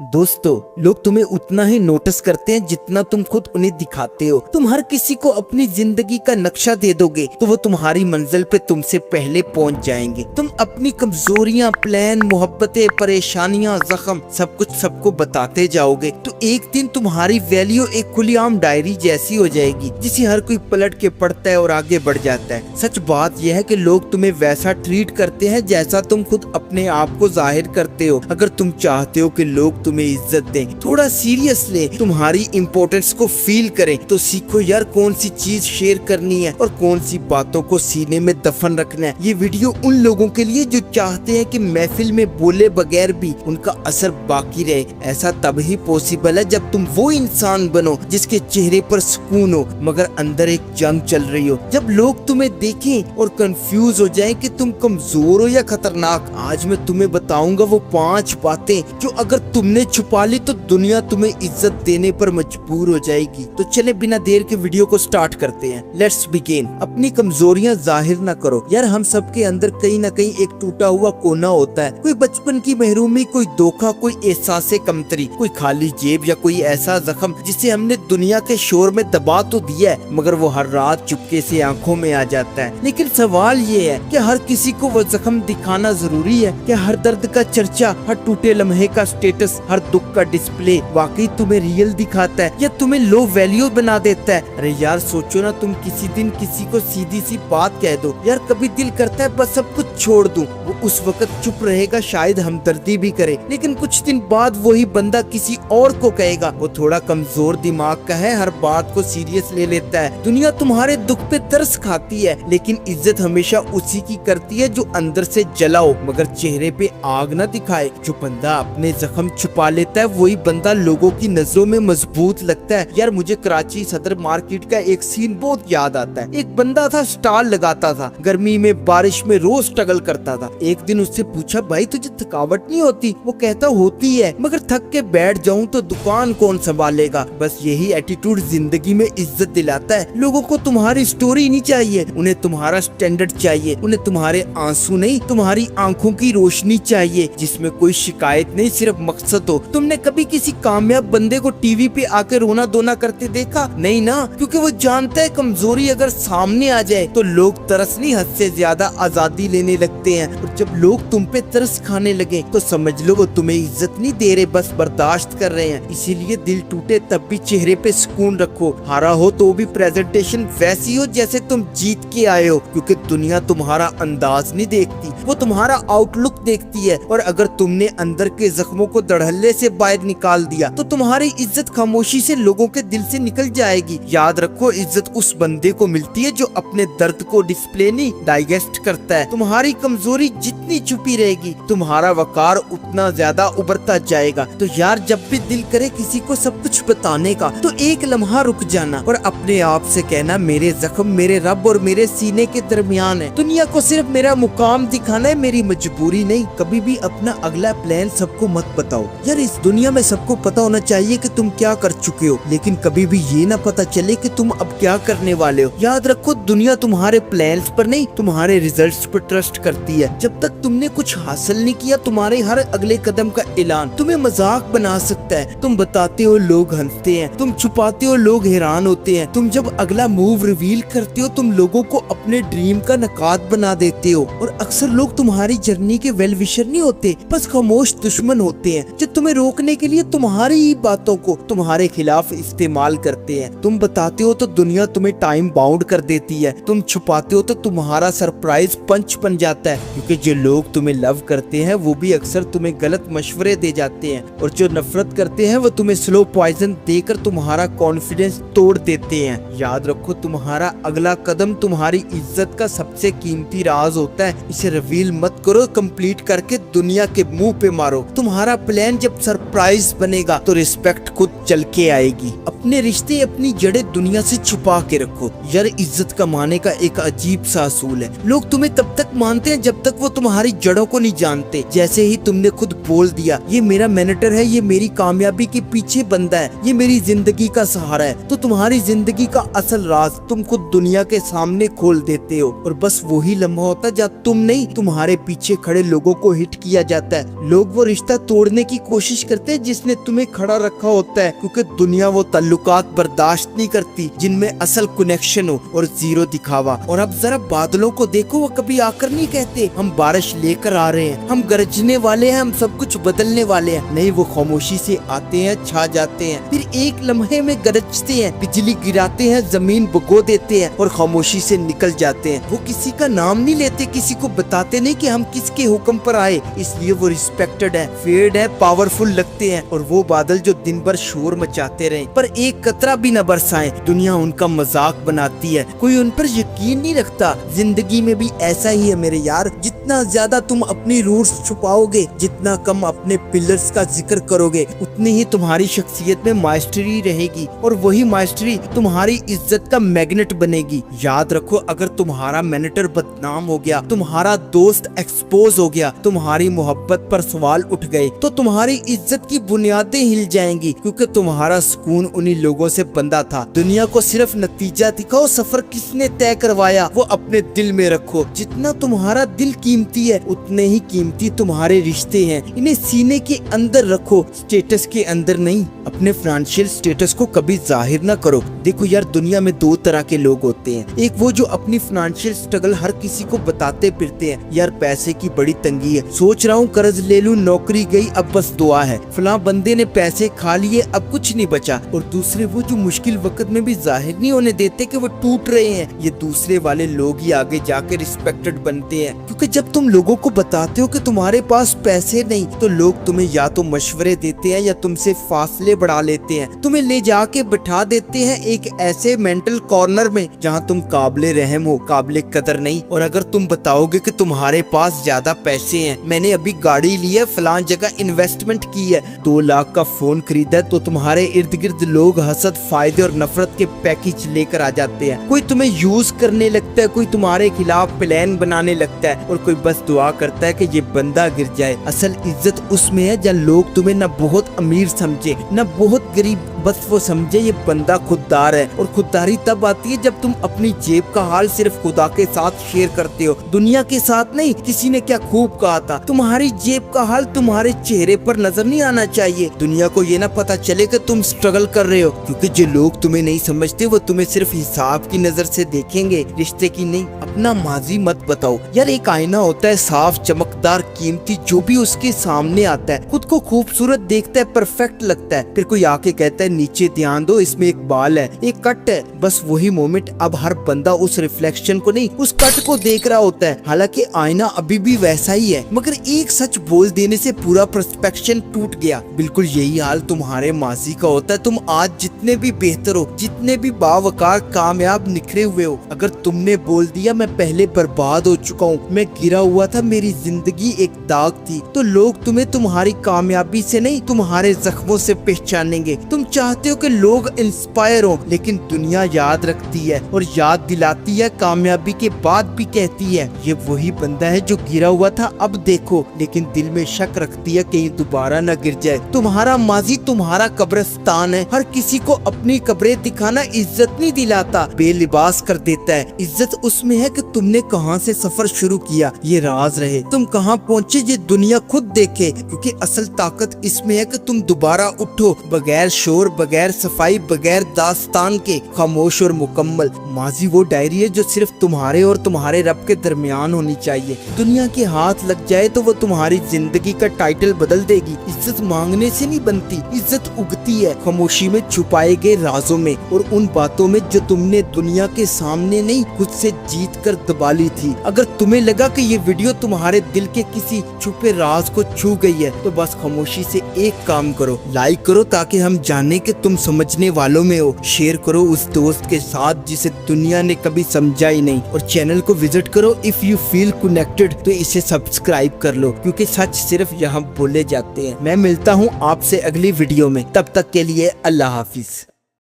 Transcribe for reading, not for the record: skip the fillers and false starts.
दोस्तों, लोग तुम्हें उतना ही नोटिस करते हैं जितना तुम खुद उन्हें दिखाते हो। तुम हर किसी को अपनी जिंदगी का नक्शा दे दोगे तो वो तुम्हारी मंजिल पे तुमसे पहले पहुंच जाएंगे। तुम अपनी कमजोरियां, प्लान, मोहब्बतें, परेशानियां, जख्म सब कुछ सबको बताते जाओगे तो एक दिन तुम्हारी वैल्यू एक खुलीआम डायरी जैसी हो जाएगी जिसे हर कोई पलट के पढ़ता है और आगे बढ़ जाता है। सच बात यह है कि लोग तुम्हें वैसा ट्रीट करते हैं जैसा तुम खुद अपने आप को जाहिर करते हो। अगर तुम चाहते हो कि लोग तुम्हें इज्जत दें, थोड़ा सीरियस ले, तुम्हारी इम्पोर्टेंस को फील करें, तो सीखो यार कौन सी चीज शेयर करनी है और कौन सी बातों को सीने में दफन रखना है। ये वीडियो उन लोगों के लिए जो चाहते हैं कि महफिल में बोले बगैर भी उनका असर बाकी रहे। ऐसा तभी पॉसिबल है जब तुम वो इंसान बनो जिसके चेहरे पर सुकून हो मगर अंदर एक जंग चल रही हो। जब लोग तुम्हें देखें और कंफ्यूज हो जाएं कि तुम कमजोर हो या खतरनाक। आज मैं तुम्हें बताऊंगा वो 5 बातें जो अगर तुमने छुपा ली तो दुनिया तुम्हें इज्जत देने पर मजबूर हो जाएगी। तो चले बिना देर के वीडियो को स्टार्ट करते हैं। Let's begin. अपनी कमजोरियां जाहिर ना करो यार। हम सबके अंदर कहीं ना कहीं एक टूटा हुआ कोना होता है। कोई बचपन की महरूमी, कोई धोखा, कोई एहसास कमतरी, कोई खाली जेब या कोई ऐसा जख्म जिसे हमने दुनिया के शोर में दबा तो दिया है मगर वो हर रात चुपके से आंखों में आ जाता है। लेकिन सवाल ये है कि हर किसी को वो जख्म दिखाना जरूरी है? क्या हर दर्द का चर्चा, हर टूटे लम्हे का स्टेटस, हर दुख का डिस्प्ले वाकई तुम्हें रियल दिखाता है या तुम्हें लो वैल्यू बना देता है? अरे यार सोचो ना, तुम किसी दिन किसी को सीधी सी बात कह दो, यार कभी दिल करता है बस सब कुछ छोड़ दूं। वो उस वक्त चुप रहेगा, शायद हमदर्दी भी करे, लेकिन कुछ दिन बाद वही बंदा किसी और को कहेगा। वो थोड़ा कमजोर दिमाग का है, हर बात को सीरियस ले लेता है। दुनिया तुम्हारे दुख पे तरस खाती है लेकिन इज्जत हमेशा उसी की करती है जो अंदर से जला हो मगर चेहरे पे आग ना दिखाए। जो बंदा अपने जख्म छुपा लेता है वही बंदा लोगों की नजरों में मजबूत लगता है। यार मुझे कराची सदर मार्केट का एक सीन बहुत याद आता है। एक बंदा था, स्टॉल लगाता था, गर्मी में बारिश में रोज स्ट्रगल करता था। एक दिन उससे पूछा, भाई तुझे थकावट नहीं होती? वो कहता, होती है मगर थक के बैठ जाऊं तो दुकान कौन संभालेगा। बस यही एटीट्यूड जिंदगी में इज्जत दिलाता है। लोगों को तुम्हारी स्टोरी नहीं चाहिए, उन्हें तुम्हारा स्टैंडर्ड चाहिए। उन्हें तुम्हारे आंसू नहीं, तुम्हारी आंखों की रोशनी चाहिए जिसमें कोई शिकायत नहीं, सिर्फ मकसद हो। तुमने कभी किसी कामयाब बंदे को टीवी पे आके रोना धोना करते देखा? नहीं ना, क्योंकि वो जानता है कमजोरी अगर सामने आ जाए तो लोग तरस नहीं, हद से ज्यादा आजादी लेने लगते हैं। और जब लोग तुम पे तरस खाने लगे तो समझ लो वो तुम्हें इज्जत नहीं दे रहे, बस बर्दाश्त कर रहे हैं। इसीलिए दिल टूटे तब भी चेहरे पे सुकून रखो। हारा हो तो भी प्रेजेंटेशन वैसी हो जैसे तुम जीत के आए हो, क्योंकि दुनिया तुम्हारा अंदाज नहीं देखती, वो तुम्हारा आउटलुक देखती है। और अगर तुमने अंदर के जख्मों को धड़ल्ले से बाहर निकाल दिया तो तुम्हारी इज्जत खामोशी से लोगों के दिल से निकल जाएगी। याद रखो, इज्जत उस बंदे को मिलती है जो अपने दर्द को डिस्प्ले नहीं, डाइजेस्ट करता है। तुम्हारी कमजोरी जितनी छुपी रहेगी तुम्हारा वकार उतना ज्यादा उभरता जाएगा। तो यार जब भी दिल करे किसी को सब कुछ बताने का तो एक लम्हा रुक जाना और अपने आप से कहना, मेरे जख्म मेरे रब और मेरे सीने के दरमियान है। दुनिया को सिर्फ मेरा मुकाम दिखाना है, मेरी मजबूरी नहीं। कभी भी अपना अगला प्लान सबको मत बताओ यार। इस दुनिया में सबको पता होना चाहिए कि तुम क्या कर चुके हो, लेकिन कभी भी ये ना पता चले कि तुम अब क्या करने वाले हो। याद रखो, दुनिया तुम्हारे प्लान्स पर नहीं, तुम्हारे रिजल्ट्स पर ट्रस्ट करती है। जब तक तुमने कुछ हासिल नहीं किया तुम्हारे हर अगले कदम का ऐलान तुम्हें मजाक बना सकता है। तुम बताते हो लोग हंसते हैं, तुम छुपाते हो लोग हैरान होते हैं। तुम जब अगला मूव रिवील करते हो तुम लोगों को अपने ड्रीम का नकाद बना देते हो। और अक्सर लोग तुम्हारी जर्नी के वेल विशर नहीं होते, बस खामोश दुश्मन होते हैं जो तुम्हें रोकने के लिए तुम्हारी ही बातों को तुम्हारे खिलाफ इस्तेमाल करते हैं। तुम बताते हो तो दुनिया तुम्हें टाइम बाउंड कर देती है, तुम छुपाते हो तो तुम्हारा सरप्राइज पंच बन जाता है। क्योंकि जो लोग तुम्हें लव करते हैं वो भी अक्सर तुम्हें गलत मशवरे दे जाते हैं और जो नफरत करते हैं वो तुम्हें स्लो पॉइजन देकर तुम्हारा कॉन्फिडेंस तोड़ देते हैं। याद रखो, तुम्हारा अगला कदम तुम्हारी इज्जत का सबसे कीमती राज होता है। इसे रिवील मत करो, कंप्लीट करके दुनिया के मुंह पे मारो। तुम्हारा प्लान जब सरप्राइज बनेगा तो रिस्पेक्ट खुद चल के आएगी। अपने रिश्ते, अपनी जड़ें दुनिया से छुपा के रखो यार। इज्जत कमाने का एक अजीब सा असूल है। लोग तुम्हें तब तक मानते हैं जब तक वो तुम्हारी जड़ों को नहीं जानते। जैसे ही तुमने खुद बोल दिया, ये मेरा मेंटर है, ये मेरी कामयाबी के पीछे बंदा है, ये मेरी जिंदगी का सहारा है, तो तुम्हारी जिंदगी का असल राज तुम खुद दुनिया के सामने खोल देते हो। और बस वही लम्हा होता है जब तुम नहीं, तुम्हारे पीछे खड़े लोगों को हिट किया जाता है। लोग वो रिश्ता तोड़ने की कोशिश करते हैं जिसने तुम्हें खड़ा रखा होता है, क्योंकि दुनिया वो ताल्लुकात बर्दाश्त नहीं करती जिनमें असल कनेक्शन हो और जीरो दिखावा। और अब जरा बादलों को देखो, वो कभी आकर नहीं कहते हम बारिश लेकर आ रहे हैं, हम गरजने वाले हैं, हम सब कुछ बदलने वाले हैं। नहीं, वो खामोशी से आते हैं, छा जाते हैं, फिर एक लम्हे में गरजते हैं, बिजली गिराते हैं, जमीन भगो देते हैं और खामोशी से निकल जाते हैं। वो किसी का नाम नहीं लेते, किसी को बताते नहीं कि हम किसके हुक्म पर आए, इसलिए वो रिस्पेक्टेड है, फेयर्ड है, पावरफुल लगते हैं। और वो बादल जो दिन भर शोर मचाते रहे पर एक कतरा भी न बरसाएं, दुनिया उनका मजाक बनाती है, कोई उन पर यकीन नहीं रखता। जिंदगी में भी ऐसा ही है मेरे यार, जितना ज्यादा तुम अपनी रूट्स छुपाओगे, जितना कम अपने पिलर्स का जिक्र करोगे, उतनी ही तुम्हारी शख्सियत में माइस्ट्री रहेगी और वही माइस्ट्री तुम्हारी इज्जत का मैग्नेट बनेगी। याद रखो, अगर तुम्हारा मैनेटर बदनाम हो गया, तुम्हारा दोस्त एक्सपोज हो गया, तुम्हारी मोहब्बत पर सवाल उठ गए, तो तुम्हारी इज्जत की बुनियादें हिल जाएंगी, क्योंकि तुम्हारा सुकून उन्हीं लोगों से बंधा था। दुनिया को सिर्फ नतीजा दिखाओ, सफर किसने तय करवाया वो अपने दिल में रखो। जितना तुम्हारा दिल कीमती है, उतने ही कीमती तुम्हारे रिश्ते हैं। इन्हें सीने के अंदर रखो, स्टेटस के अंदर नहीं। अपने फाइनेंशियल स्टेटस को कभी जाहिर ना करो। देखो यार, दुनिया में दो तरह के लोग होते हैं, एक वो जो अपनी फाइनेंशियल स्ट्रगल हर किसी को बताते फिरते हैं, यार पैसे की बड़ी तंगी है, सोच रहा हूँ कर्ज ले लूं, नौकरी गई अब बस दुआ है, फलां बंदे ने पैसे खा लिए अब कुछ नहीं बचा। और दूसरे वो जो मुश्किल वक्त में भी जाहिर नहीं होने देते कि वो टूट रहे हैं। ये दूसरे वाले लोग ही आगे जाके रिस्पेक्टेड बनते हैं, क्योंकि जब तुम लोगों को बताते हो कि तुम्हारे पास पैसे नहीं, तो लोग तुम्हें या तो मशवरे देते हैं या तुमसे फासले बढ़ा लेते हैं, तुम्हें ले जाके बिठा देते हैं एक ऐसे मेंटल कॉर्नर में जहाँ तुम काबिले रहम हो, काबिले कदर नहीं। और अगर तुम बताओगे कि तुम्हारे पास ज्यादा पैसे हैं, मैंने अभी गाड़ी ली है, फलां जगह इन्वेस्टमेंट की है, 2 लाख का फोन खरीदा है, तो तुम्हारे इर्द गिर्द लोग हसद, फायदे और नफरत के पैकेज लेकर आ जाते हैं। कोई तुम्हें यूज करने लगता है, कोई तुम्हारे खिलाफ प्लान बनाने लगता है और कोई बस दुआ करता है कि ये बंदा गिर जाए। असल इज्जत उसमें है जब लोग तुम्हें न बहुत अमीर समझे न बहुत गरीब, बस वो समझे ये बंदा खुददार है। और खुददारी तब आती है जब तुम अपनी जेब का हाल सिर्फ खुदा के साथ शेयर करते हो, दुनिया के साथ नहीं। किसी ने क्या खूब कहा था, तुम्हारी जेब का हाल तुम्हारे चेहरे पर नजर नहीं आना चाहिए, दुनिया को ये ना पता चले कि तुम स्ट्रगल कर रहे हो, क्योंकि जो लोग तुम्हें नहीं समझते वो तुम्हें सिर्फ हिसाब की नजर से देखेंगे, रिश्ते की नहीं। अपना माजी मत बताओ यार, एक आईना होता है साफ, चमकदार, कीमती, जो भी उसके सामने आता है खुद को खूबसूरत देखता है, परफेक्ट लगता है, फिर कोई आके कहता है नीचे ध्यान दो, इसमें एक बाल है, एक कट है, बस वही मोमेंट अब हर बंदा उस रिफ्लेक्शन को नहीं, उस कट को देख रहा होता है। हालांकि आईना अभी भी वैसा ही है, मगर एक सच बोल देने से पूरा पर्सपेक्शन टूट गया। बिल्कुल यही हाल तुम्हारे माजी का होता है। तुम आज जितने भी बेहतर हो, जितने भी बावकार, कामयाब, निखरे हुए हो, अगर तुमने बोल दिया मैं पहले बर्बाद हो चुका हूँ, मैं गिरा हुआ था, मेरी जिंदगी एक दाग थी, तो लोग तुम्हें तुम्हारी कामयाबी से नहीं, तुम्हारे जख्मों से पहचानेंगे। तुम चाहते हो कि लोग इंस्पायर हो, लेकिन दुनिया याद रखती है और याद दिलाती है, कामयाबी के बाद भी कहती है ये वही बंदा है जो गिरा हुआ था, अब देखो, लेकिन दिल में शक रखती है कहीं दोबारा न गिर जाए। तुम्हारा माजी तुम्हारा कब्रिस्तान है। हर किसी को अपनी कब्रें दिखाना इज्जत नहीं दिलाता, बेलिबास कर देता है। इज्जत उसमें है कि तुमने कहां से सफर शुरू किया, ये राज रहे, तुम कहां पहुंचे ये दुनिया खुद देखे, क्योंकि असल ताकत इसमें है कि तुम दोबारा उठो, बगैर शोर, बगैर सफाई, बगैर दास्तान के, खामोश और मुकम्मल। माजी वो डायरी है जो सिर्फ तुम्हारे और तुम्हारे रब के दरमियान होनी चाहिए। दुनिया के हाथ लग जाए तो वो तुम्हारी जिंदगी का टाइटल बदल देगी। इज्जत मांगने से नहीं बनती, इज्जत उगती है खामोशी में, छुपाए गए राजों में और उन बातों में जो तुमने दुनिया के सामने नहीं, खुद से जीत कर दबा ली थी। अगर तुम्हें लगा कि ये वीडियो तुम्हारे दिल के किसी छुपे राज को छू गई है, तो बस खामोशी से एक काम करो, लाइक करो ताकि हम जाने कि तुम समझने वालों में हो। शेयर करो उस दोस्त के साथ जिसे दुनिया ने कभी समझा ही नहीं, और चैनल को विजिट करो इफ यू फील कनेक्टेड, तो इसे सब्सक्राइब कर लो, क्योंकि सच सिर्फ यहाँ बोले जाते हैं। मैं मिलता हूँ आपसे अगली वीडियो में, तब तक के लिए अल्लाह हाफिज।